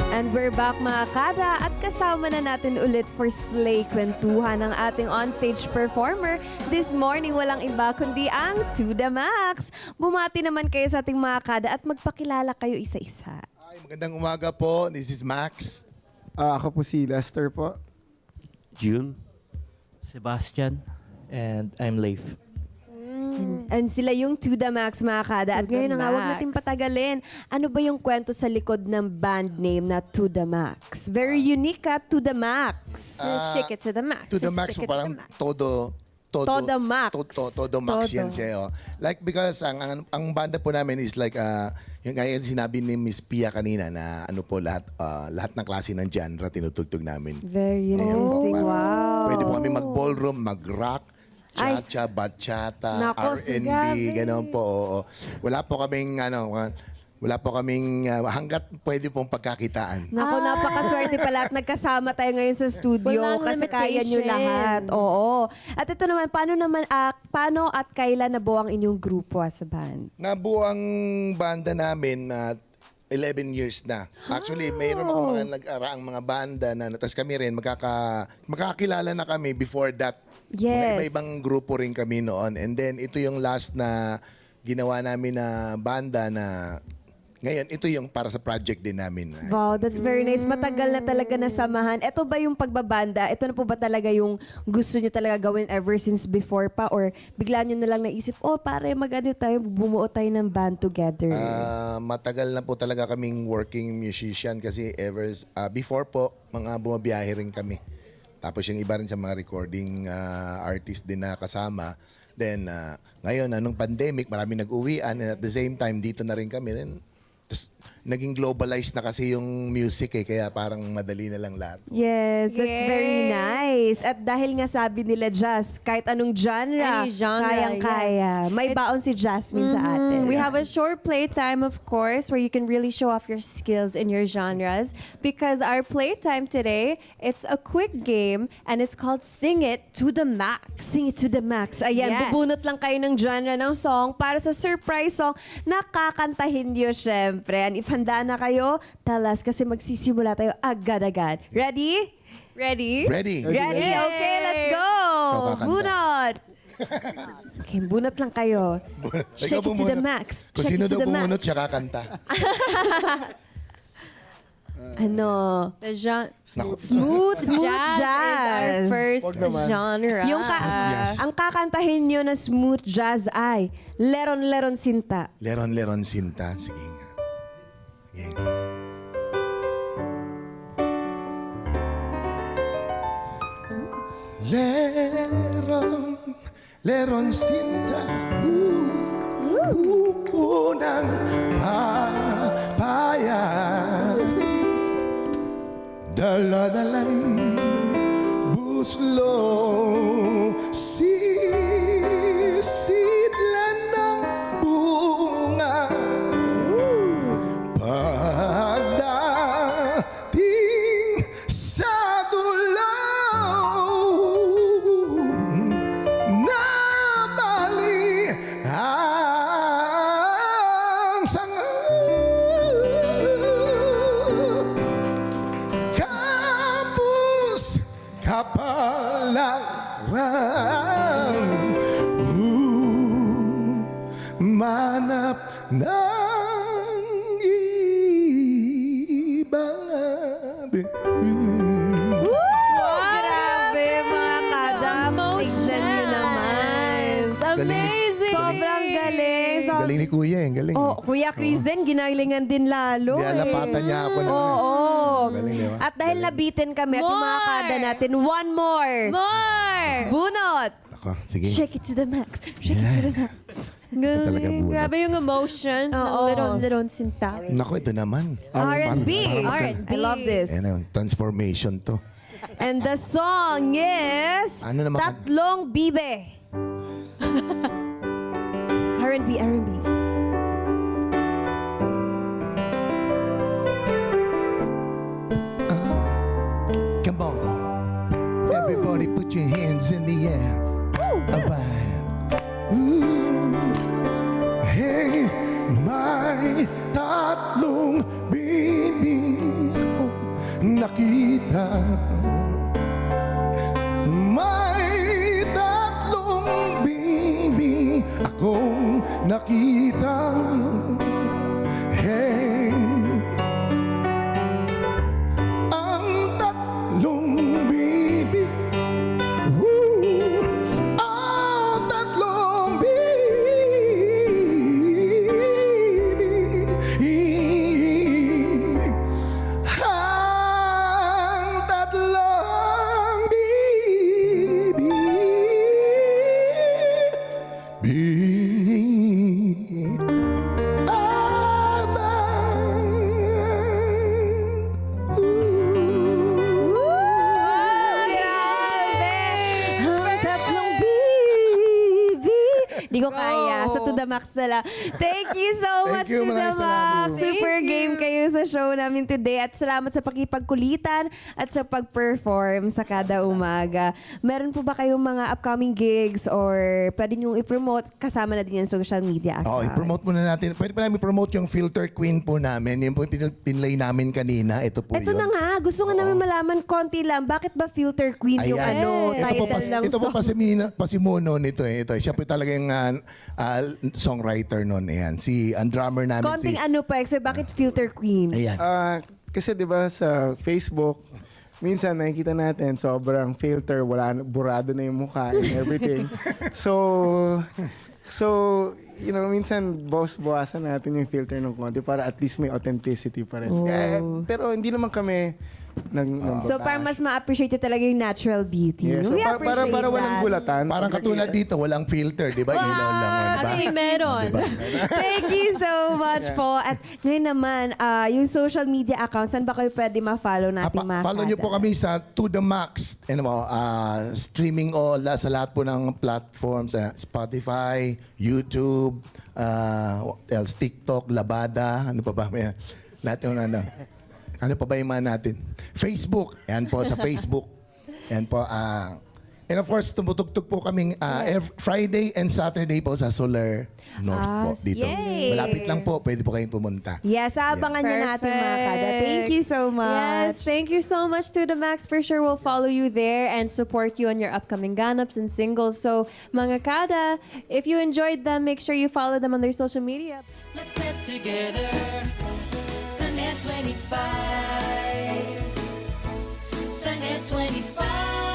And we're back mga kada at kasama na natin ulit for Slay Kwentuhan ng ating onstage performer. This morning walang iba kundi ang To The Max. Bumati naman kayo sa ating mga kada at magpakilala kayo isa-isa. Ay, magandang umaga po. This is Max. Ako po si Lester po. June. Sebastian. And I'm Leif. And sila yung To The Max mga kada. At To The ngayon na nga, huwag Max. natin patagalin. Ano ba yung kwento sa likod ng band name na To The Max? Very unique ka, To The Max. Shake it to the max. To the max, Shake it to parang the max. todo Todo max. Todo max Todo. yan siya. Oh. Like because ang banda po namin is like yung gaya sinabi ni Miss Pia kanina na ano po lahat ng klase ng genre tinutugtog namin. Very Ayan po, interesting. parang Wow. Pwede po kami mag-ballroom, mag-rock, Ay. cha-cha, bachata, Nako, R&B, grabe. gano'n po. Oo. Wala po kaming hanggat pwede pong pagkakitaan. Naku, napakaswerte pala at nagkasama tayo ngayon sa studio Walang kasi kaya nyo limitations. lahat. Oo. At ito naman, paano at kailan nabuo ang inyong grupo as a band? Nabuo ang banda namin na 11 years na. Actually, mayroon ako mga nag-araang mga banda na tapos kami rin magkakilala na kami before that. Yes. Mga iba-ibang grupo rin kami noon. And then ito yung last na ginawa namin na banda na ngayon ito yung para sa project din namin. Wow, that's very nice. Matagal na talaga nasamahan. Ito ba yung pagbabanda? Ito na po ba talaga yung gusto nyo talaga gawin ever since before pa? Or bigla nyo na lang naisip, pare, bumuo tayo ng band together? Matagal na po talaga kaming working musician kasi before po, mga bumabiyahe rin kami. Tapos yung iba rin sa mga recording artist din na kasama. Then, ngayon, anong pandemic, marami nag-uwian. And at the same time, dito na rin kami. Then, naging globalized na kasi yung music kaya parang madali na lang lahat. Yes, that's very Yay! nice. At dahil nga sabi nila Jazz, kahit anong genre, Any genre, kayang-kaya. May baon si Jasmine sa atin. We have a short playtime, of course, where you can really show off your skills in your genres. Because our playtime today, it's a quick game, and it's called Sing It to the Max. Sing it to the max. Ayan, Yes. bubunot lang kayo ng genre ng song para sa surprise song na kakantahin nyo syempre. And if handa na kayo, talas kasi magsisimula tayo agad-agad. Ready? Ready? Ready? Ready? Yay! Okay, let's go! Kakakanta. Bunot! Okay, bunot lang kayo. Ikaw Shake it to the bumunot. max. Kung Shake sino it to daw the bumunot, max. siya kakanta. Ano? The genre. Naku. Smooth Jazz is jazz. our first Wag naman. genre. Yung ang kakantahin nyo na smooth jazz ay Leron Leron Sinta. Leron-leron sinta. Sige nga. Sige. Leron, leron sinta. Buko ng papaya. Dala-dalay buslo. Sisidlan ng bunga. Pagdating sa dulo, nabali ang sanga. Kapus kapalaran, manap ng ibang Grabe mga kadam. Tignan nyo naman. Amazing! Sobrang galing. Galing ni Kuya galing. Kuya Chris din, ginalingan din lalo. Nilalapatan niya ako ng Oo. Galing, di ba? At dahil nabitin kami at yung mga More! kada natin, one more. More! Bunot. Ako, sige. Shake it to the max. Shake it to the max. Talaga bunot. Grabe yung emotions ng Oo. Liron Sinta. Naku, ito naman. R&B. R&B. I love this. Ayan, transformation to. And the song is Ano naman? Tatlong Bibe. R&B, R&B. Come on. Everybody put your hands in the air. Alright. Ooh. Hey, may tatlong bibig ko. kita. May tatlong bibi akong nakita. Hey, ang tatlong bibi, ang tatlong bibi, ang tatlong bibi, Grabe! Ang tatlong bibi. Di ko kaya. Sa To The Max na lang. Thank you so Thank much, you, To The maraming salamat. Max. Super game kayo sa show namin today. At salamat sa pakipagkulitan at sa pag-perform sa kada umaga. Meron po ba kayong mga upcoming gigs or pwede nyo i-promote kasama na din yung social media Oh, account? i-promote muna natin. Pwede pa namin promote yung Filter Queen po namin. Yun po yung pinlay namin kanina. Ito po Ito yun. na nga, gusto nga namin malaman konti lang. Bakit ba Filter Queen yung Ayan. title ng ito po song? pasimuno nito eh. Ito, siya po talagang songwriter noon. Ayan. Ang drummer namin Konting ano pa, bakit Filter Queen? Ayan. Kasi 'di ba sa Facebook, minsan nakikita natin sobrang filter, burado na yung mukha and everything. so minsan bawasan natin yung filter ng konti para at least may authenticity pa rin. Pero hindi naman kami So, para mas ma-appreciate nyo talaga yung natural beauty. Yeah, so We para appreciate walang that. gulatan. Parang katulad dito, walang filter, di ba? Ilaw lang, di ba? Actually, meron. Thank you so much po. At ngayon naman, yung social media accounts, saan ba kayo pwede ma-follow nating mga Follow nyo po kami sa To The Max. Streaming sa lahat po ng platforms. Spotify, YouTube, else TikTok, Labada, ano pa ba? Lahat yung ano. Ano pa ba yung mga natin? Facebook. Yan po, sa Facebook. Yan po. And of course, tumutugtog po kaming Friday and Saturday po sa Solar North po dito. yay! Malapit lang po. Pwede po kayong pumunta. Yes, abangan nyo natin mga kada. Thank you so much. Yes, thank you so much to the Max. For sure, we'll follow you there and support you on your upcoming ganaps and singles. So, mga kada, if you enjoyed them, make sure you follow them on their social media. Let's get together. Sunday 25. Sunday 25.